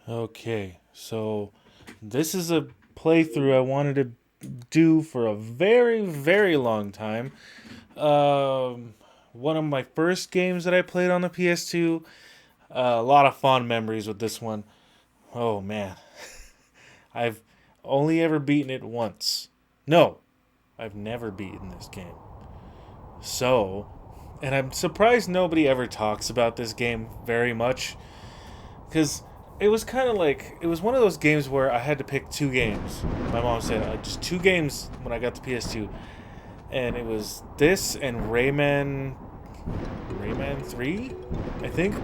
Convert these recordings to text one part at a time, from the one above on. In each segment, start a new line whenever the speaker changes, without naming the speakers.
Okay, so this is a playthrough I wanted to do for a very, very long time. Um, One of my first games that I played on the PS2. A lot of fond memories with this one. Oh man, I've only ever beaten it once. No, I've never beaten this game. So, and I'm surprised nobody ever talks about this game very much because it was kind of like it was one of those games where I had to pick two games. My mom said just two games when I got the PS2, and it was this and Rayman 3, I think.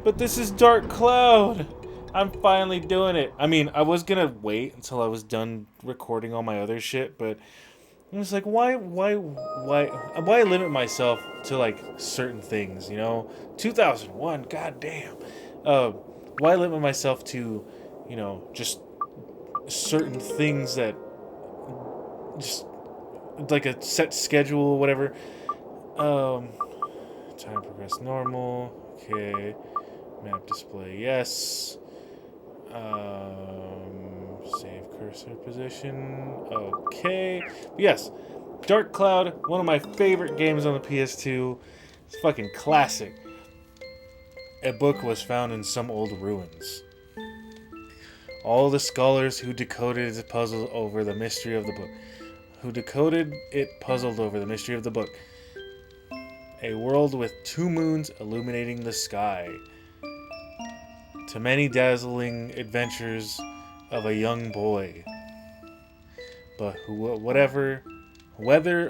But this is Dark Cloud. I'm finally doing it. I mean, I was gonna wait until I was done recording all my other shit, but I was like, why limit myself to like certain things? 2001. God damn. Uh, why limit myself to, just certain things that just like a set schedule or whatever. Um, Time progress normal. Okay. Map display, yes. Save cursor position. Okay. But yes, Dark Cloud, one of my favorite games on the PS2. It's fucking classic. A book was found in some old ruins. All the scholars who decoded it puzzled over the mystery of the book. Who decoded it puzzled over the mystery of the book. A world with two moons illuminating the sky. To many dazzling adventures of a young boy. But whether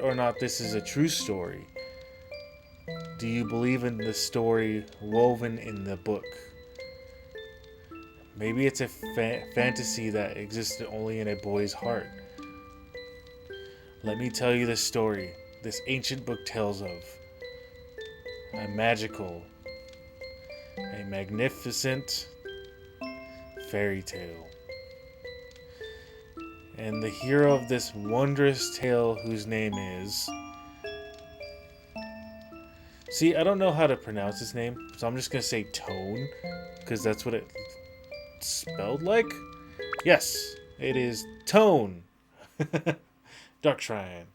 or not this is a true story, do you believe in the story woven in the book? Maybe it's a fantasy that existed only in a boy's heart. Let me tell you the story this ancient book tells of. A magnificent fairy tale. And the hero of this wondrous tale, whose name is... See, I don't know how to pronounce his name, so I'm just going to say Tone, because that's what it's spelled like. Yes, it is Tone. Dark Shrine.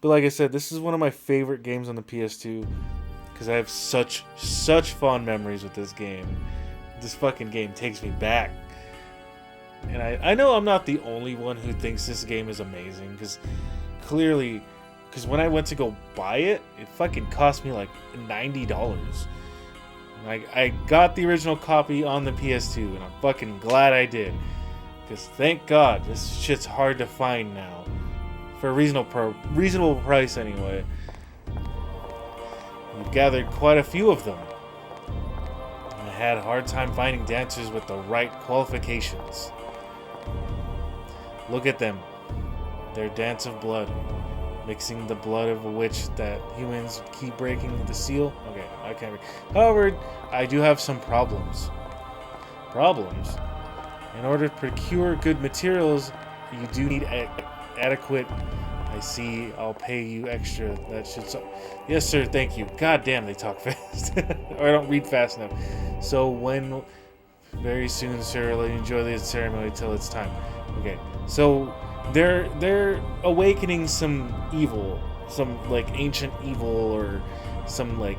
But like I said, this is one of my favorite games on the PS2, because I have such fond memories with this game. This fucking game takes me back. And I know I'm not the only one who thinks this game is amazing, because when I went to go buy it, it fucking cost me like $90. I got the original copy on the PS2, and I'm fucking glad I did. Because thank God, this shit's hard to find now. For a reasonable price anyway. We've gathered quite a few of them. I had a hard time finding dancers with the right qualifications. Look at them. Their dance of blood. Mixing the blood of a witch that humans keep breaking the seal. Okay, I can't read. However, I do have some problems. Problems? In order to procure good materials, you do need adequate... I see, I'll pay you extra. That should... Yes, sir, thank you. God damn, they talk fast. Or I don't read fast enough. So when... Very soon, sir, let me enjoy the ceremony till it's time. Okay, so they're awakening some evil, some like ancient evil or some like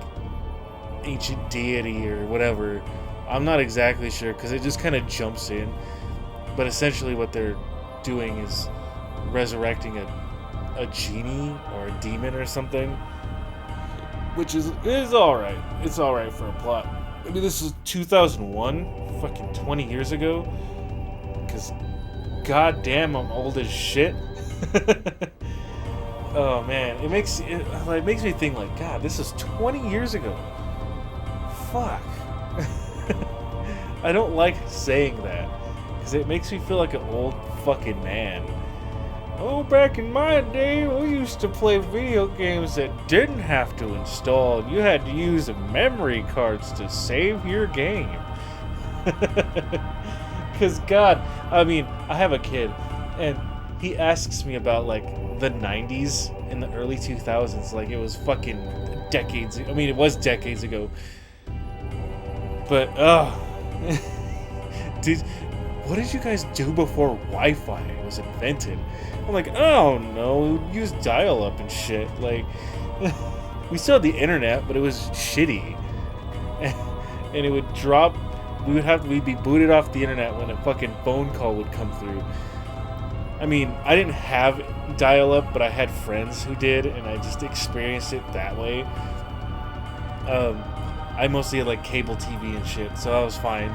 ancient deity or whatever. I'm not exactly sure because it just kind of jumps in. But essentially, what they're doing is resurrecting a genie or a demon or something, which is all right. It's all right for a plot. I mean, this is 2001, fucking 20 years ago. Because, goddamn, I'm old as shit. Oh man, it makes me think like, God, this is 20 years ago. Fuck. I don't like saying that because it makes me feel like an old fucking man. Oh, back in my day, we used to play video games that didn't have to install. You had to use memory cards to save your game. Because, God, I mean, I have a kid, and he asks me about, like, the 90s and the early 2000s. Like, it was fucking decades. I mean, it was decades ago. But, Did what did you guys do before Wi-Fi was invented? I'm like, oh no, use dial-up and shit. Like, we still had the internet, but it was shitty, and it would drop. We'd be booted off the internet when a fucking phone call would come through. I mean, I didn't have dial-up, but I had friends who did, and I just experienced it that way. I mostly had like cable TV and shit, so that was fine.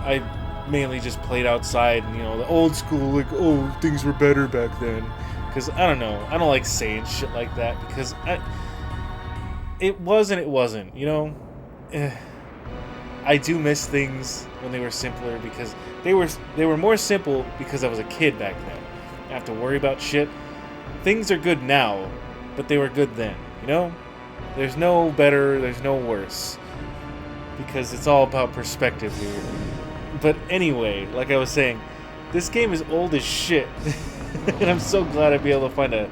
I mainly just played outside, and the old school, like, oh, things were better back then. Because I don't know, I don't like saying shit like that because it was and it wasn't. I do miss things when they were simpler because they were more simple because I was a kid back then. I have to worry about shit. Things are good now, but they were good then. There's no better, there's no worse, because it's all about perspective here. But anyway, like I was saying, this game is old as shit, and I'm so glad I'd be able to find a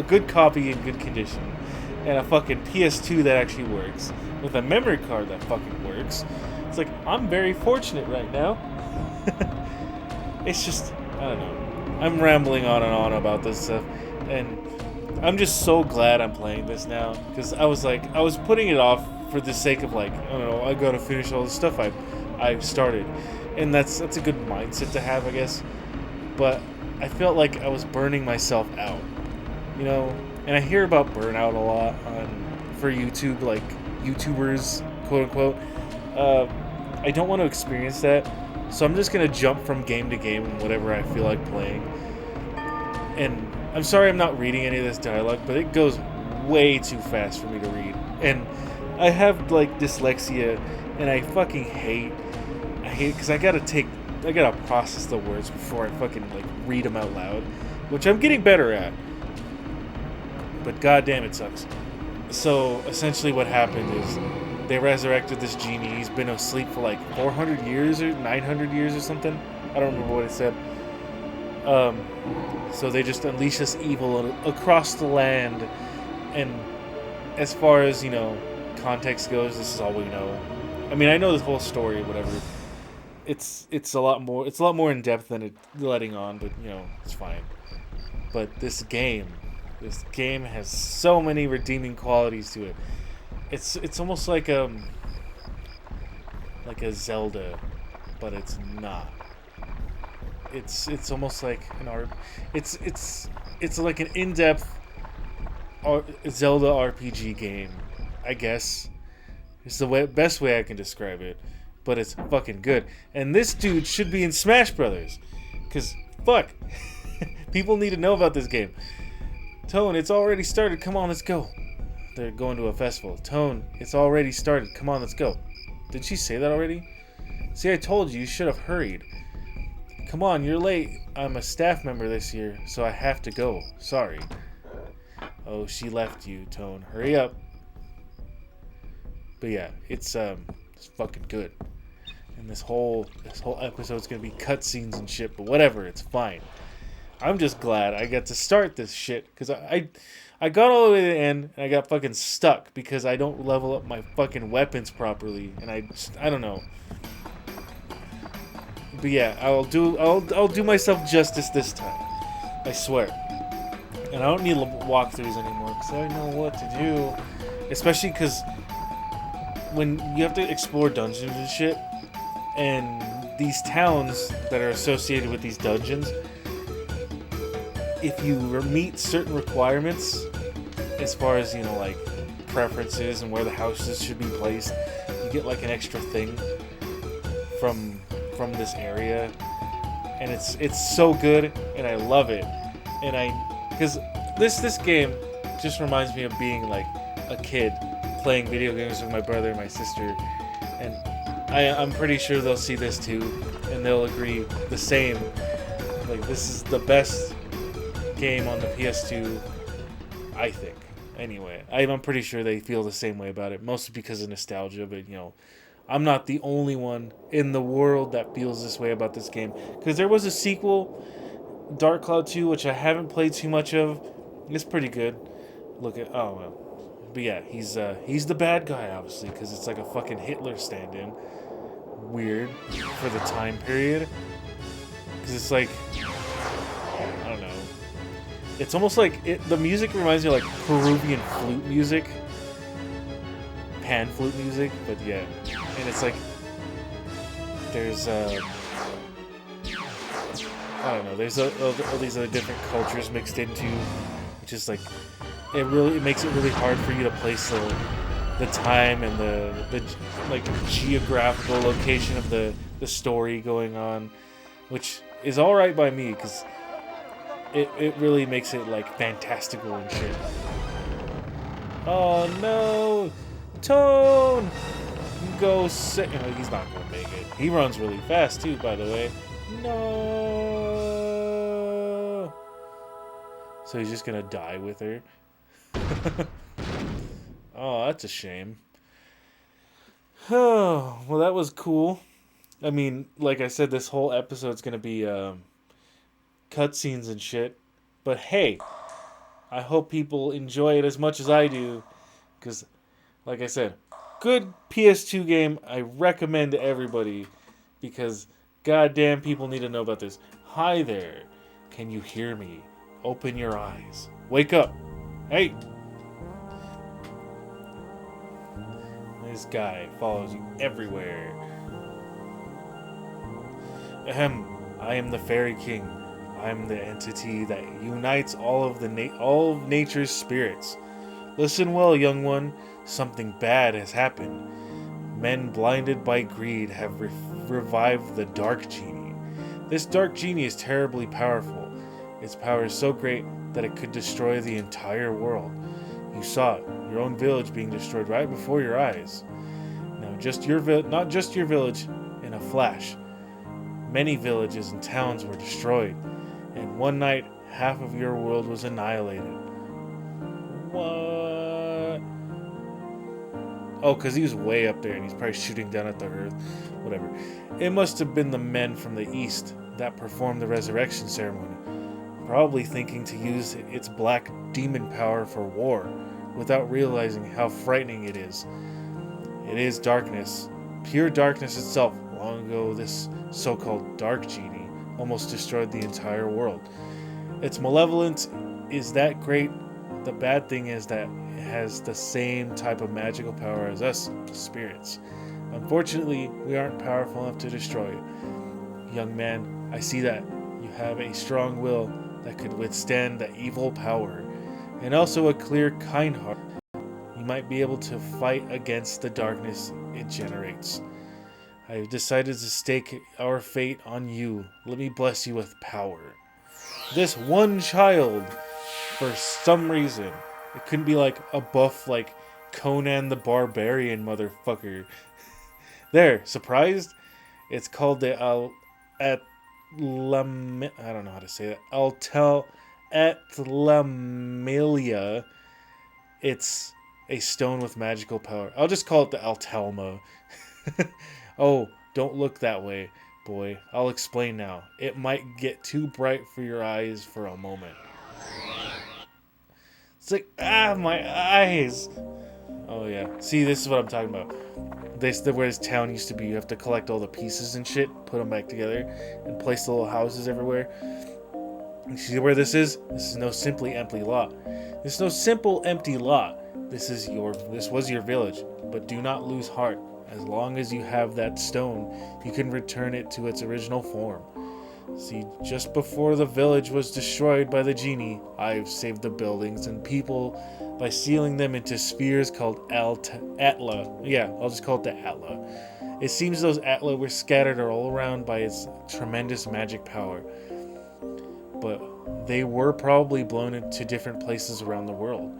good copy in good condition, and a fucking PS2 that actually works, with a memory card that fucking works. It's like, I'm very fortunate right now. It's just, I don't know. I'm rambling on and on about this stuff, and I'm just so glad I'm playing this now, because I was putting it off for the sake of, like, I don't know, I gotta finish all the stuff I've started, and that's a good mindset to have, I guess, but I felt like I was burning myself out, and I hear about burnout a lot for YouTube, like, YouTubers, quote-unquote. I don't want to experience that, so I'm just gonna jump from game to game whatever I feel like playing. And I'm sorry I'm not reading any of this dialogue, but it goes way too fast for me to read. And I have, like, dyslexia, and I fucking hate it because I gotta process the words before I fucking, like, read them out loud, which I'm getting better at. But goddamn, it sucks. So essentially what happened is they resurrected this genie. He's been asleep for like 400 years or 900 years or something. I don't remember what it said. So they just unleash this evil across the land. And as far as, context goes, this is all we know. I mean, I know this whole story, whatever. It's a lot more in depth than it's letting on, but it's fine. But this game has so many redeeming qualities to it. It's almost like a Zelda, but it's not. It's almost like an art. It's like an in-depth Zelda RPG game, I guess. It's the best way I can describe it, but it's fucking good. And this dude should be in Smash Brothers, cause fuck, people need to know about this game. Tone, it's already started. Come on, let's go. They're going to a festival. Tone, it's already started. Come on, let's go. Did she say that already? See, I told you should have hurried. Come on, you're late. I'm a staff member this year, so I have to go. Sorry. Oh, she left you, Tone. Hurry up. But yeah, it's fucking good. And this whole episode's gonna be cutscenes and shit, but whatever, it's fine. I'm just glad I got to start this shit, because I got all the way to the end, and I got fucking stuck because I don't level up my fucking weapons properly, and I don't know. But yeah, I'll do myself justice this time. I swear. And I don't need walkthroughs anymore because I know what to do. Especially because when you have to explore dungeons and shit, and these towns that are associated with these dungeons, if you meet certain requirements, as far as, like, preferences and where the houses should be placed, you get, like, an extra thing from this area, and it's so good, and I love it, because this game just reminds me of being, like, a kid playing video games with my brother and my sister, and I'm pretty sure they'll see this too, and they'll agree the same. Like, this is the best game on the PS2, I think. Anyway, I'm pretty sure they feel the same way about it, mostly because of nostalgia, but, I'm not the only one in the world that feels this way about this game. Because there was a sequel, Dark Cloud 2, which I haven't played too much of. It's pretty good. But yeah, he's the bad guy, obviously, because it's like a fucking Hitler stand-in. weird for the time period. Because it's like, I don't know. It's almost like, the music reminds me of like Peruvian flute music. Pan flute music, but yeah. And it's like, there's, I don't know, there's all these other different cultures mixed into, which is like, it makes it really hard for you to place the time and the like geographical location of the story going on, which is all right by me because it really makes it like fantastical and shit. Oh no, Tone, go sit. Oh, he's not gonna make it. He runs really fast too, by the way. No. So he's just gonna die with her. Oh, that's a shame. Oh, well, that was cool. I mean, like I said, this whole episode's gonna be cutscenes and shit. But hey, I hope people enjoy it as much as I do. Because, like I said, good PS2 game. I recommend to everybody. Because, goddamn, people need to know about this. Hi there. Can you hear me? Open your eyes. Wake up. Hey. This guy follows you everywhere. Ahem. I am the Fairy King. I am the entity that unites all of nature's spirits. Listen well, young one. Something bad has happened. Men blinded by greed have revived the Dark Genie. This Dark Genie is terribly powerful. Its power is so great that it could destroy the entire world. You saw it, your own village being destroyed right before your eyes. Now, not just your village, in a flash. Many villages and towns were destroyed, and one night, half of your world was annihilated. What? Oh, because he was way up there, and he's probably shooting down at the earth. Whatever. It must have been the men from the east that performed the resurrection ceremony, probably thinking to use its black demon power for war, without realizing how frightening it is. It is darkness, pure darkness itself. Long ago, this so-called Dark Genie almost destroyed the entire world. Its malevolence is that great. The bad thing is that it has the same type of magical power as us, spirits. Unfortunately, we aren't powerful enough to destroy it. Young man, I see that you have a strong will that could withstand the evil power, and also a clear, kind heart. You might be able to fight against the darkness it generates. I have decided to stake our fate on you. Let me bless you with power. This one child, for some reason, it couldn't be like a buff like Conan the Barbarian motherfucker. There, surprised? It's called the I don't know how to say that. Atlamelia. It's a stone with magical power. I'll just call it the Altalma. Oh, don't look that way, boy. I'll explain now. It might get too bright for your eyes for a moment. It's like, my eyes. Oh, yeah. See, this is what I'm talking about. Where this town used to be, you have to collect all the pieces and shit, put them back together, and place the little houses everywhere. You see where this is? This is no simply empty lot. This is no simple empty lot. This was your village, but do not lose heart. As long as you have that stone, you can return it to its original form. See, just before the village was destroyed by the genie, I've saved the buildings and people by sealing them into spheres called Atla. Yeah, I'll just call it the Atla. It seems those Atla were scattered all around by its tremendous magic power. But they were probably blown into different places around the world.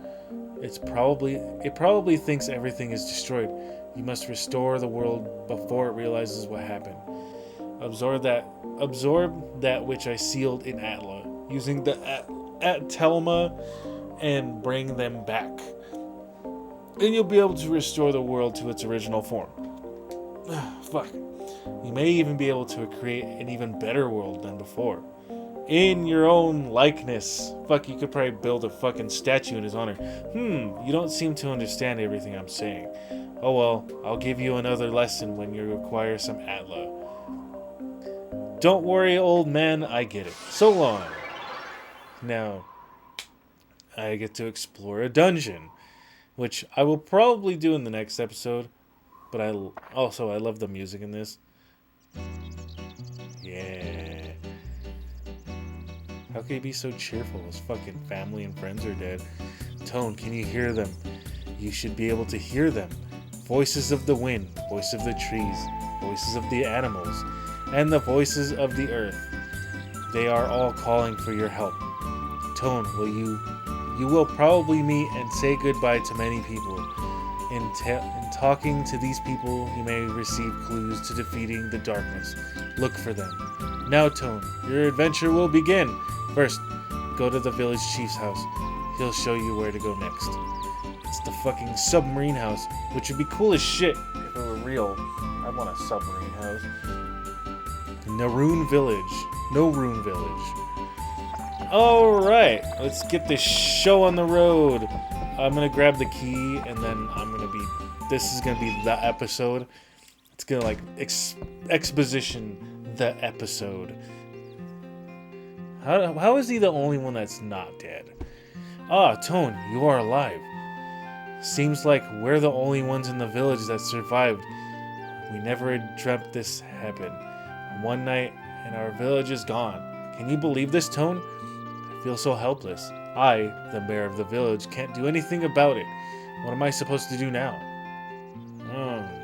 It probably thinks everything is destroyed. You must restore the world before it realizes what happened. Absorb that which I sealed in Atla, using the Telma, and bring them back. And you'll be able to restore the world to its original form. Fuck. You may even be able to create an even better world than before. in your own likeness. Fuck, you could probably build a fucking statue in his honor. You don't seem to understand everything I'm saying. Oh well, I'll give you another lesson when you require some Atla. Don't worry, old man, I get it. So long. Now, I get to explore a dungeon, which I will probably do in the next episode. But I love the music in this. Yeah. How can he be so cheerful? His fucking family and friends are dead. Tone, can you hear them? You should be able to hear them. Voices of the wind, voices of the trees, voices of the animals, and the voices of the earth. They are all calling for your help. Tone, you will probably meet and say goodbye to many people. In talking to these people, you may receive clues to defeating the darkness. Look for them. Now, Tone, your adventure will begin. First, go to the village chief's house. He'll show you where to go next. It's the fucking submarine house, which would be cool as shit if it were real. I want a submarine house. Naroon Village. Alright, let's get this show on the road. I'm gonna grab the key, and then this is gonna be the episode. It's gonna like exposition the episode. How is he the only one that's not dead? Ah, Tone, you are alive. Seems like we're the only ones in the village that survived. We never had dreamt this happened. One night, and our village is gone. Can you believe this, Tone? I feel so helpless. I, the mayor of the village, can't do anything about it. What am I supposed to do now? Oh no.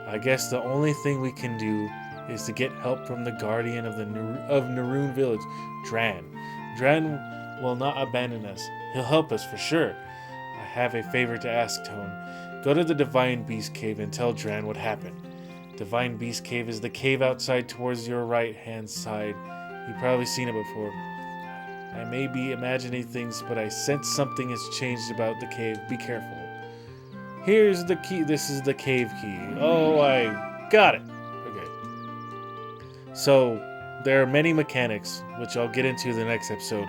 I guess the only thing we can do is to get help from the guardian of Naroon Village, Dran. Dran will not abandon us. He'll help us for sure. I have a favor to ask, Tone. Go to the Divine Beast Cave and tell Dran what happened. Divine Beast Cave is the cave outside towards your right-hand side. You've probably seen it before. I may be imagining things, but I sense something has changed about the cave. Be careful. Here's the key. This is the cave key. Oh, I got it. Okay. So, there are many mechanics, which I'll get into the next episode.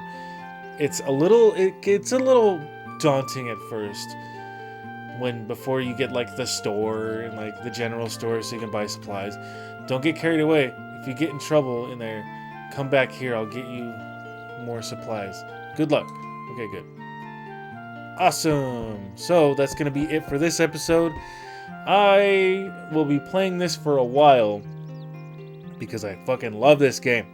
It's a little daunting at first. Before you get like the store and like the general store so you can buy supplies. Don't get carried away. If you get in trouble in there, come back here. I'll get you more supplies. Good luck. Okay, good. Awesome. So that's going to be it for this episode. I will be playing this for a while because I fucking love this game.